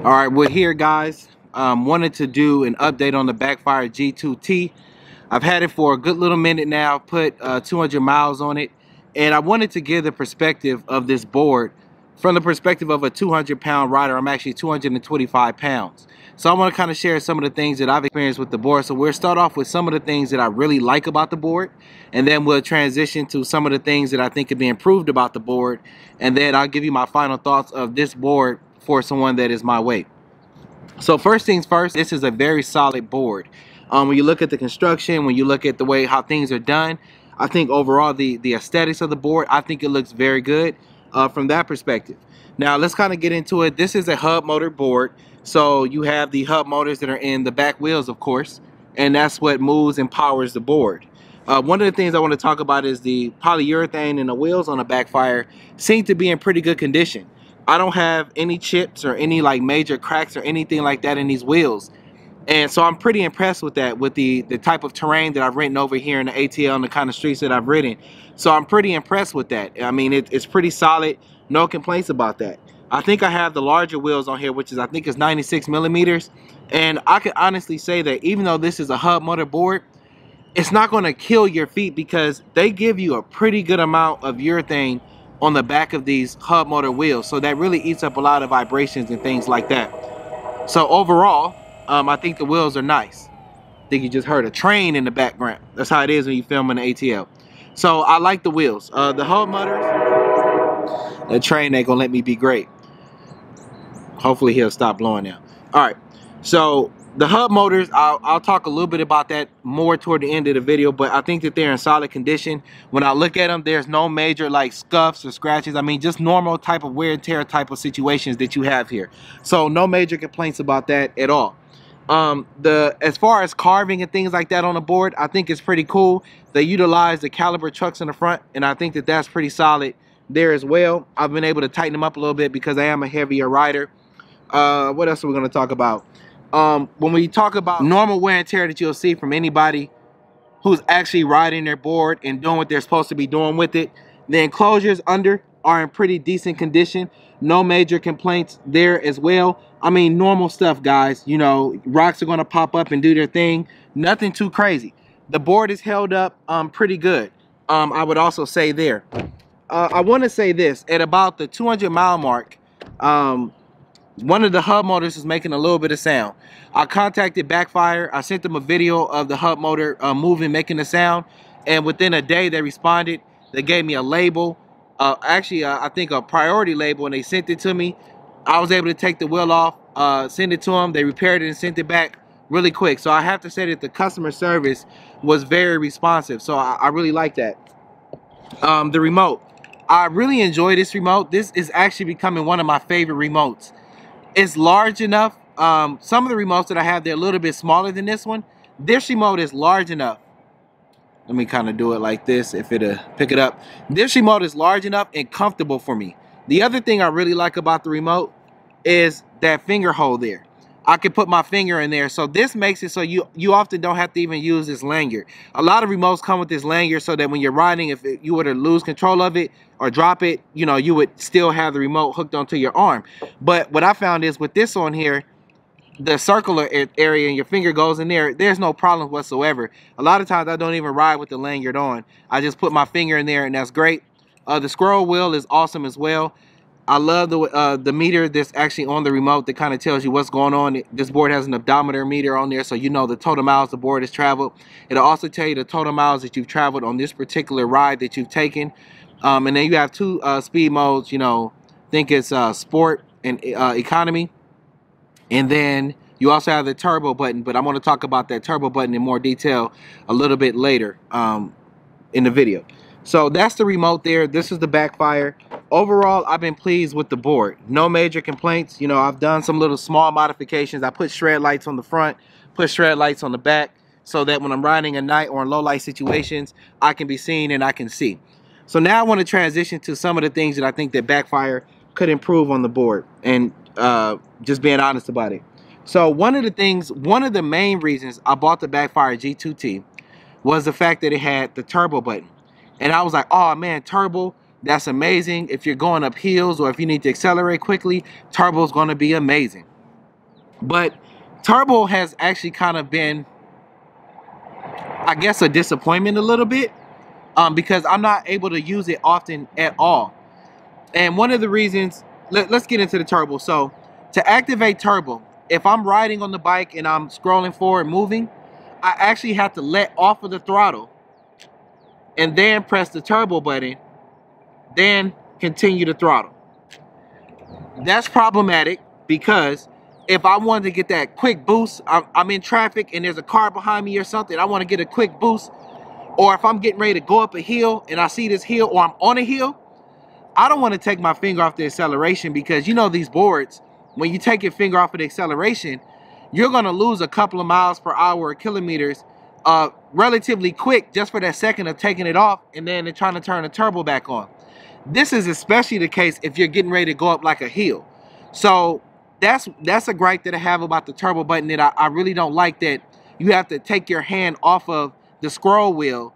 All right, we're here, guys. Wanted to do an update on the Backfire G2t. I've had it for a good little minute now. Put 200 miles on it, and I wanted to give the perspective of this board from the perspective of a 200-pound rider. I'm actually 225 pounds. So I want to kind of share some of the things that I've experienced with the board. So we'll start off with some of the things that I really like about the board, and then we'll transition to some of the things that I think could be improved about the board, and then I'll give you my final thoughts of this board for someone that is my weight. So first things first, this is a very solid board. When you look at the construction, when you look at the way how things are done, I think overall the aesthetics of the board, I think it looks very good from that perspective. Now let's kind of get into it. This is a hub motor board. So you have the hub motors that are in the back wheels, of course, and that's what moves and powers the board. One of the things I want to talk about is the polyurethane and the wheels on the Backfire seem to be in pretty good condition. I don't have any chips or any like major cracks or anything like that in these wheels. And so I'm pretty impressed with that, with the type of terrain that I've ridden over here in the ATL and the kind of streets that I've ridden. So I'm pretty impressed with that. I mean, it's pretty solid. No complaints about that. I think I have the larger wheels on here, which is I think is 96 millimeters. And I can honestly say that even though this is a hub motor board, it's not going to kill your feet because they give you a pretty good amount of urethane on the back of these hub motor wheels. So that really eats up a lot of vibrations and things like that. So overall, I think the wheels are nice. I think you just heard a train in the background. That's how it is when you film in the ATL. So I like the wheels. The hub motors, the train ain't gonna let me be great. Hopefully he'll stop blowing now. All right, so the hub motors, I'll talk a little bit about that more toward the end of the video, but I think that they're in solid condition. When I look at them, there's no major like scuffs or scratches. I mean, just normal type of wear and tear type of situations that you have here. So no major complaints about that at all. As far as carving and things like that on the board, I think it's pretty cool. They utilize the caliber trucks in the front, and I think that that's pretty solid there as well. I've been able to tighten them up a little bit because I am a heavier rider. What else are we going to talk about? When we talk about normal wear and tear that you'll see from anybody who's actually riding their board and doing what they're supposed to be doing with it, the enclosures under are in pretty decent condition. No major complaints there as well. I mean, normal stuff, guys. You know, rocks are going to pop up and do their thing. Nothing too crazy. The board is held up pretty good. I would also say there. I want to say this. At about the 200-mile mark, one of the hub motors is making a little bit of sound. I contacted Backfire. I sent them a video of the hub motor moving, making a sound. And within a day, they responded. They gave me a label. Actually, I think a priority label, and they sent it to me. I was able to take the wheel off, send it to them. They repaired it and sent it back really quick. So I have to say that the customer service was very responsive. So I really like that. The remote. I really enjoy this remote. This is actually becoming one of my favorite remotes. It's large enough. Some of the remotes that I have, they're a little bit smaller than this one. This remote is large enough. Let me kind of do it like this if it'll pick it up. This remote is large enough and comfortable for me. The other thing I really like about the remote is that finger hole there. I can put my finger in there. So this makes it so you often don't have to even use this lanyard. A lot of remotes come with this lanyard so that when you're riding, if you were to lose control of it or drop it, you know, you would still have the remote hooked onto your arm. But what I found is with this on here, the circular area and your finger goes in there, there's no problem whatsoever. A lot of times I don't even ride with the lanyard on. I just put my finger in there and that's great. The scroll wheel is awesome as well. I love the meter that's actually on the remote that kind of tells you what's going on. This board has an odometer meter on there, so you know the total miles the board has traveled. It'll also tell you the total miles that you've traveled on this particular ride that you've taken. And then you have two speed modes, you know, I think it's sport and economy. And then you also have the turbo button, but I'm going to talk about that turbo button in more detail a little bit later in the video. So that's the remote there. This is the Backfire. Overall, I've been pleased with the board. No major complaints. You know, I've done some little small modifications. I put shred lights on the front, put shred lights on the back, so that when I'm riding at night or in low light situations, I can be seen and I can see. So now I want to transition to some of the things that I think that Backfire could improve on the board, and just being honest about it. So one of the main reasons I bought the Backfire G2t was the fact that it had the turbo button. And I was like, oh man, turbo, that's amazing. If you're going up hills or if you need to accelerate quickly, turbo is going to be amazing. But turbo has actually kind of been, I guess, a disappointment a little bit, because I'm not able to use it often at all. And one of the reasons, let's get into the turbo. So to activate turbo, if I'm riding on the bike and I'm scrolling forward, moving, I actually have to let off of the throttle and then press the turbo button, then continue to throttle. That's problematic because if I wanted to get that quick boost, I'm in traffic and there's a car behind me or something, I want to get a quick boost, or if I'm getting ready to go up a hill and I see this hill, or I'm on a hill, I don't want to take my finger off the acceleration, because you know these boards, when you take your finger off of the acceleration, you're going to lose a couple of miles per hour or kilometers relatively quick, just for that second of taking it off and then trying to turn the turbo back on. This is especially the case if you're getting ready to go up like a hill. So that's a gripe that I have about the turbo button, that I really don't like, that you have to take your hand off of the scroll wheel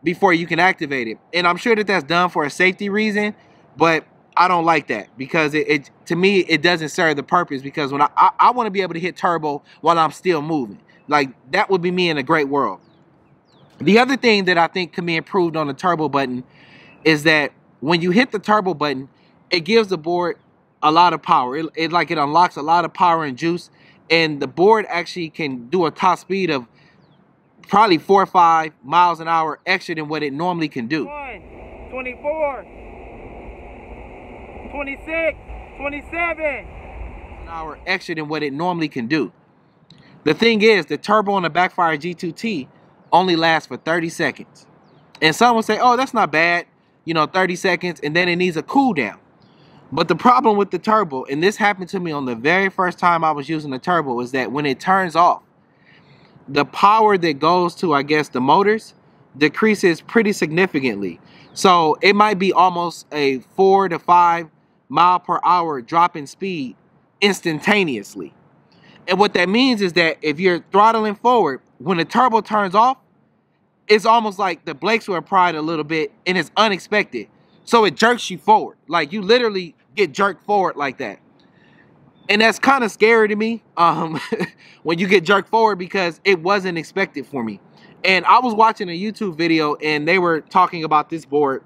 before you can activate it. And I'm sure that that's done for a safety reason, but I don't like that, because it to me, it doesn't serve the purpose, because when I want to be able to hit turbo while I'm still moving. Like, that would be me in a great world. The other thing that I think can be improved on the turbo button is that when you hit the turbo button, it gives the board a lot of power. It unlocks a lot of power and juice, and the board actually can do a top speed of probably 4 or 5 miles an hour extra than what it normally can do. 24, 26, 27. An hour extra than what it normally can do. The thing is, the turbo on the Backfire G2t only lasts for 30 seconds. And some will say, oh, that's not bad, you know, 30 seconds, and then it needs a cool down. But the problem with the turbo, and this happened to me on the very first time I was using the turbo, is that when it turns off, the power that goes to, I guess, the motors decreases pretty significantly. So it might be almost a 4 to 5 mile per hour drop in speed instantaneously. And what that means is that if you're throttling forward, when the turbo turns off, it's almost like the brakes were applied a little bit and it's unexpected. So it jerks you forward. Like, you literally get jerked forward like that. And that's kind of scary to me when you get jerked forward, because it wasn't expected for me. And I was watching a YouTube video and they were talking about this board.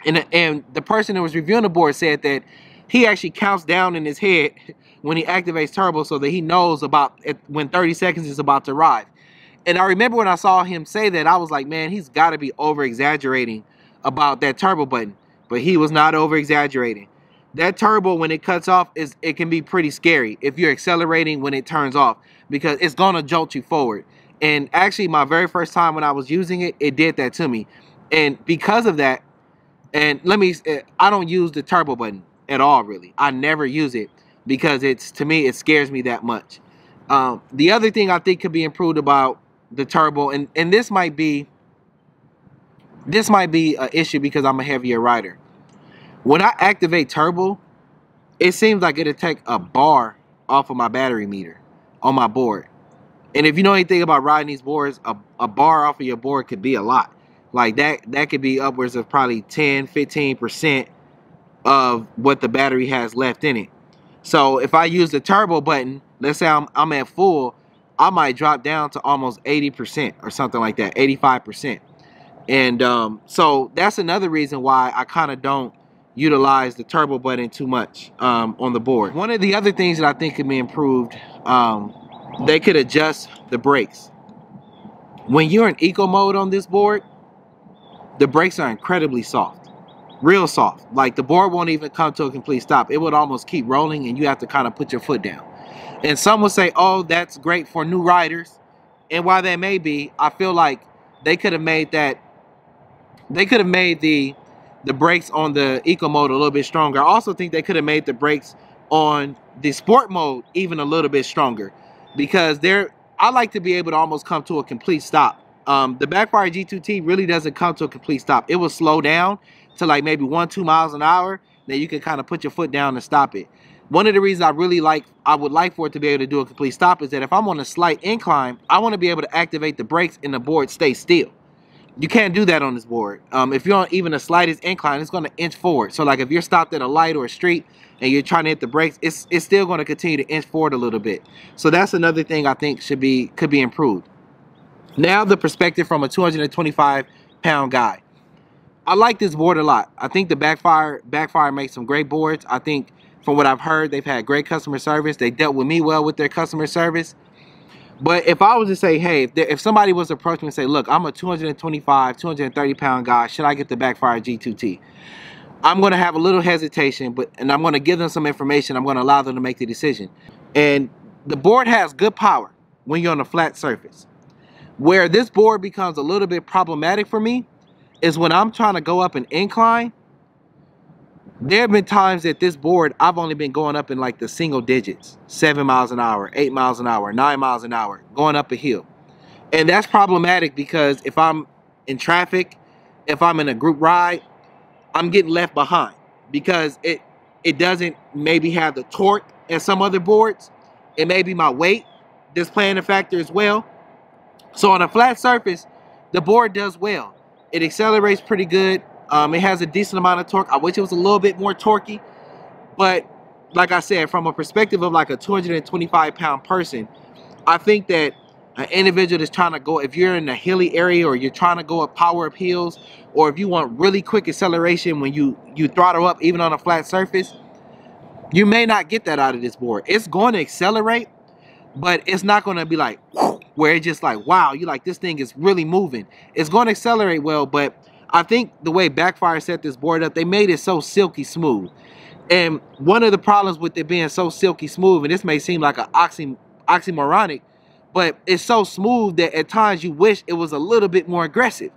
And the person that was reviewing the board said that he actually counts down in his head when he activates turbo, so that he knows about when 30 seconds is about to arrive. And I remember when I saw him say that, I was like, man, he's got to be over-exaggerating about that turbo button. But he was not over-exaggerating. That turbo, when it cuts off, it can be pretty scary if you're accelerating when it turns off, because it's going to jolt you forward. And actually, my very first time when I was using it, it did that to me. And because of that, and I don't use the turbo button at all, really. I never use it, because to me, it scares me that much. The other thing I think could be improved about the turbo, and this might be an issue because I'm a heavier rider. When I activate turbo, it seems like it'll take a bar off of my battery meter on my board. And if you know anything about riding these boards, a bar off of your board could be a lot. Like that could be upwards of probably 10-15% of what the battery has left in it. So if I use the turbo button, let's say I'm at full, I might drop down to almost 80% or something like that, 85%. And so that's another reason why I kind of don't utilize the turbo button too much on the board. One of the other things that I think can be improved, they could adjust the brakes. When you're in eco mode on this board, the brakes are incredibly soft, real soft. Like, the board won't even come to a complete stop. It would almost keep rolling and you have to kind of put your foot down. And some will say, oh, that's great for new riders. And while that may be, I feel like they could have made the brakes on the eco mode a little bit stronger. I also think they could have made the brakes on the sport mode even a little bit stronger, because I like to be able to almost come to a complete stop. The Backfire G2t really doesn't come to a complete stop. It will slow down to like maybe 1-2 miles an hour. Then you can kind of put your foot down and stop it. One of the reasons I would like for it to be able to do a complete stop is that if I'm on a slight incline, I want to be able to activate the brakes and the board stay still. You can't do that on this board. If you're on even the slightest incline, it's going to inch forward. So like if you're stopped at a light or a street and you're trying to hit the brakes, it's still going to continue to inch forward a little bit. So that's another thing I think could be improved. Now the perspective from a 225-pound guy. I like this board a lot. I think the Backfire makes some great boards. I think from what I've heard, they've had great customer service. They dealt with me well with their customer service. But if I was to say, hey, if somebody was to approach me and say, look, I'm a 225, 230-pound guy, should I get the Backfire G2t? I'm going to have a little hesitation, and I'm going to give them some information. I'm going to allow them to make the decision. And the board has good power when you're on a flat surface. Where this board becomes a little bit problematic for me is when I'm trying to go up an incline. There have been times that this board, I've only been going up in like the single digits, 7 miles an hour, 8 miles an hour, 9 miles an hour, going up a hill. And that's problematic because if I'm in traffic, if I'm in a group ride, I'm getting left behind because it doesn't maybe have the torque as some other boards. It may be my weight that's playing a factor as well. So on a flat surface, the board does well. It accelerates pretty good. It has a decent amount of torque. I wish it was a little bit more torquey. But like I said, from a perspective of like a 225-pound person, I think that an individual that's trying to go, if you're in a hilly area or you're trying to go up power up hills, or if you want really quick acceleration when you throttle up even on a flat surface, you may not get that out of this board. It's going to accelerate, but it's not going to be like where it's just like, wow, you like this thing is really moving. It's going to accelerate well, but I think the way Backfire set this board up, they made it so silky smooth. And one of the problems with it being so silky smooth, and this may seem like an oxymoronic, but it's so smooth that at times you wish it was a little bit more aggressive.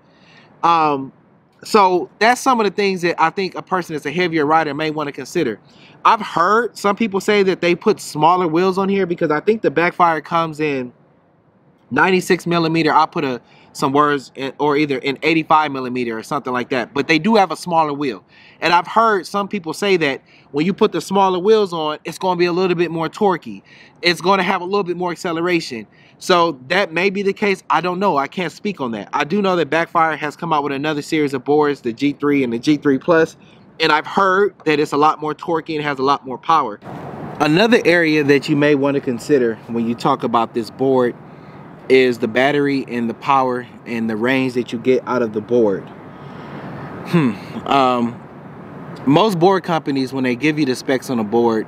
So that's some of the things that I think a person that's a heavier rider may want to consider. I've heard some people say that they put smaller wheels on here because I think the Backfire comes in 96 millimeter. I'll put some words or either in 85 millimeter or something like that. But they do have a smaller wheel. And I've heard some people say that when you put the smaller wheels on, it's going to be a little bit more torquey. It's going to have a little bit more acceleration. So that may be the case. I don't know. I can't speak on that. I do know that Backfire has come out with another series of boards, the G3 and the G3 Plus. And I've heard that it's a lot more torquey and has a lot more power. Another area that you may want to consider when you talk about this board is the battery and the power and the range that you get out of the board. Most board companies, when they give you the specs on a board,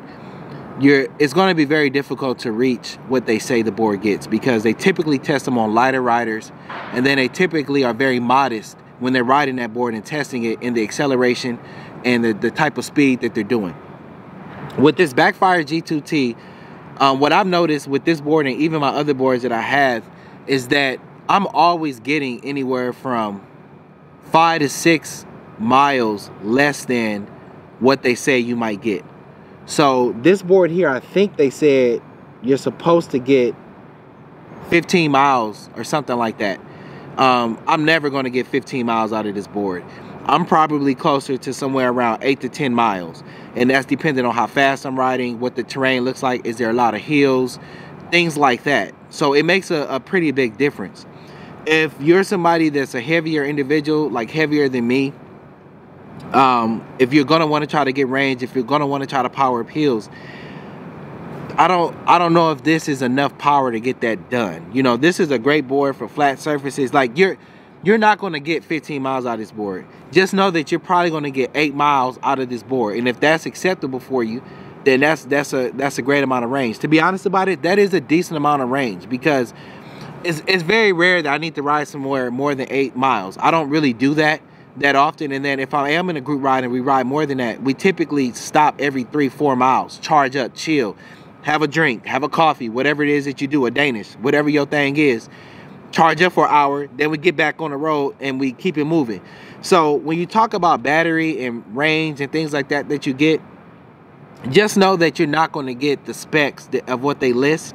it's going to be very difficult to reach what they say the board gets because they typically test them on lighter riders, and then they typically are very modest when they're riding that board and testing it in the acceleration and the type of speed that they're doing. With this Backfire G2t, what I've noticed with this board and even my other boards that I have is that I'm always getting anywhere from 5 to 6 miles less than what they say you might get. So this board here, I think they said you're supposed to get 15 miles or something like that. I'm never going to get 15 miles out of this board. I'm probably closer to somewhere around 8 to 10 miles. And that's dependent on how fast I'm riding, what the terrain looks like, is there a lot of hills, things like that. So it makes a pretty big difference. If you're somebody that's a heavier individual, like heavier than me, if you're going to want to try to get range, if you're going to want to try to power up hills, I don't know if this is enough power to get that done. You know, this is a great board for flat surfaces. Like you're not going to get 15 miles out of this board. Just know that you're probably going to get 8 miles out of this board. And if that's acceptable for you, then that's a great amount of range. To be honest about it, that is a decent amount of range because it's very rare that I need to ride somewhere more than 8 miles. I don't really do that often. And then if I am in a group ride and we ride more than that, we typically stop every 3-4 miles, charge up, chill, have a drink, have a coffee, whatever it is that you do, a Danish, whatever your thing is. Charge up for an hour, then we get back on the road and we keep it moving. So when you talk about battery and range and things like that you get, just know that you're not going to get the specs of what they list.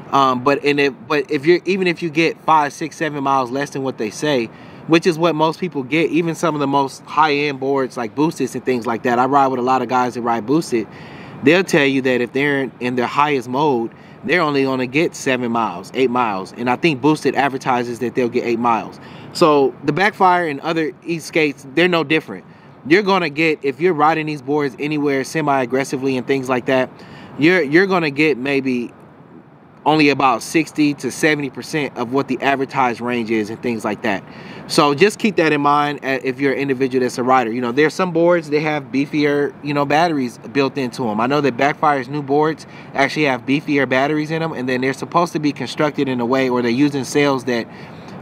But if you get 5, 6, 7 miles less than what they say, which is what most people get, even some of the most high-end boards like boosted and things like that. I ride with a lot of guys that ride boosted. They'll tell you that if they're in their highest mode, they're only going to get 7 miles, 8 miles. And I think boosted advertises that they'll get 8 miles. So the Backfire and other e-skates, they're no different. You're gonna get, if you're riding these boards anywhere semi-aggressively and things like that, you're gonna get maybe only about 60 to 70% of what the advertised range is and things like that. So just keep that in mind if you're an individual that's a rider. You know, there's some boards, they have beefier, you know, batteries built into them. I know that Backfire's new boards actually have beefier batteries in them, and then they're supposed to be constructed in a way, or they're using cells that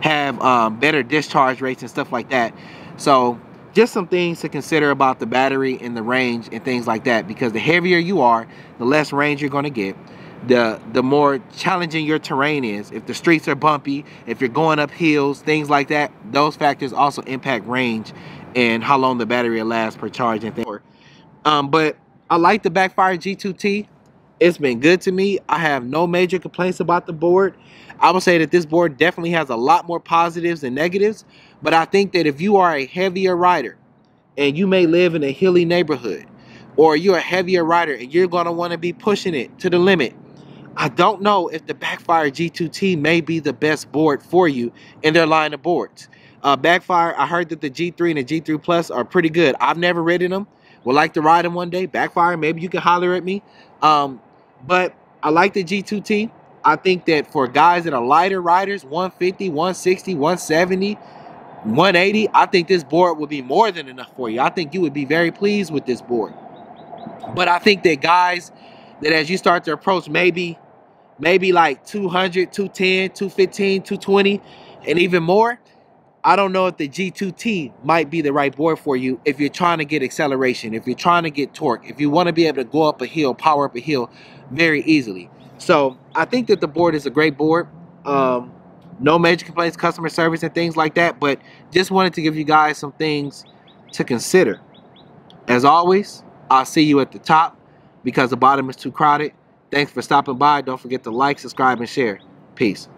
have better discharge rates and stuff like that. So just some things to consider about the battery and the range and things like that, because the heavier you are, the less range you're going to get. The more challenging your terrain is. If the streets are bumpy, if you're going up hills, things like that, those factors also impact range and how long the battery will last per charge and things. But I like the Backfire G2t. It's been good to me. I have no major complaints about the board. I would say that this board definitely has a lot more positives than negatives, but I think that if you are a heavier rider and you may live in a hilly neighborhood, or you're a heavier rider and you're going to want to be pushing it to the limit, I don't know if the Backfire G2t may be the best board for you in their line of boards. Backfire, I heard that the G3 and the G3 Plus are pretty good. I've never ridden them. Would like to ride them one day. Backfire, maybe you can holler at me. But I like the G2t. I think that for guys that are lighter riders, 150, 160, 170, 180, I think this board would be more than enough for you. I think you would be very pleased with this board. But I think that guys, that as you start to approach maybe like 200, 210, 215, 220, and even more, I don't know if the G2t might be the right board for you if you're trying to get acceleration, if you're trying to get torque, if you want to be able to go up a hill, power up a hill very easily. So I think that the board is a great board. No major complaints, customer service and things like that, but just wanted to give you guys some things to consider. As always, I'll see you at the top because the bottom is too crowded. Thanks for stopping by. Don't forget to like, subscribe, and share. Peace.